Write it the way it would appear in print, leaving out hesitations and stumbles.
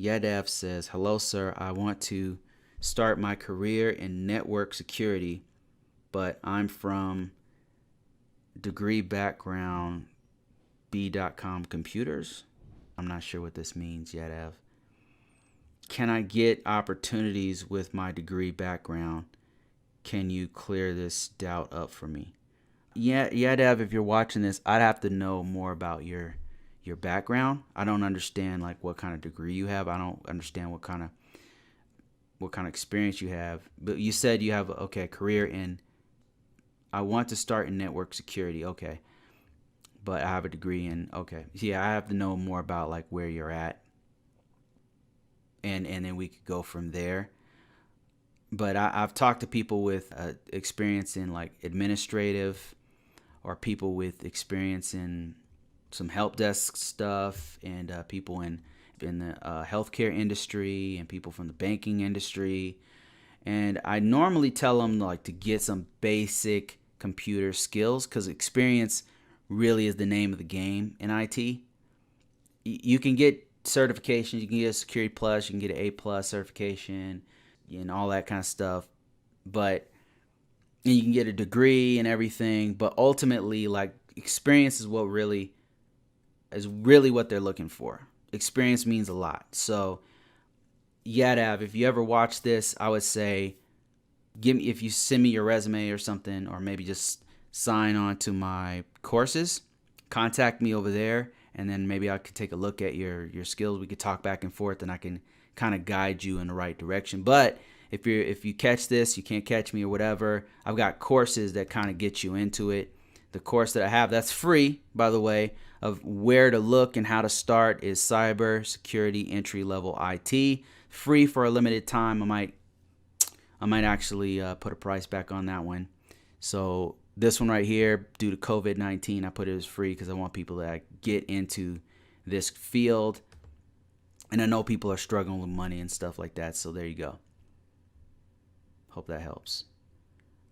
Yadav says, hello, sir. I want to start my career in network security, but I'm from degree background B.com computers. I'm not sure what this means, Yadav. Can I get opportunities with my degree background? Can you clear this doubt up for me? Yeah, Yadav, if you're watching this, I'd have to know more about your background. I don't understand like what kind of degree you have. I don't understand what kind of experience you have. But you said you have a career in. I want to start in network security. Okay, but I have a degree in. Okay, yeah, I have to know more about like where you're at, and then we could go from there. But I've talked to people with experience in like administrative, or people with experience in some help desk stuff, and people in the healthcare industry, and people from the banking industry. And I normally tell them like to get some basic computer skills, because experience really is the name of the game in IT. You can get certifications, you can get a Security Plus, you can get an A Plus certification, and all that kind of stuff. But and you can get a degree and everything, but ultimately, like, experience is really what they're looking for. Experience means a lot. So, Yadav, if you ever watch this, I would say, if you send me your resume or something, or maybe just sign on to my courses, contact me over there, and then maybe I could take a look at your skills. We could talk back and forth, and I can kind of guide you in the right direction. But if you catch this, you can't catch me or whatever, I've got courses that kind of get you into it. The course that I have that's free, by the way, of where to look and how to start is Cybersecurity Entry Level IT. Free for a limited time. I might actually put a price back on that one. So this one right here, due to COVID-19, I put it as free because I want people to get into this field. And I know people are struggling with money and stuff like that. So there you go. Hope that helps.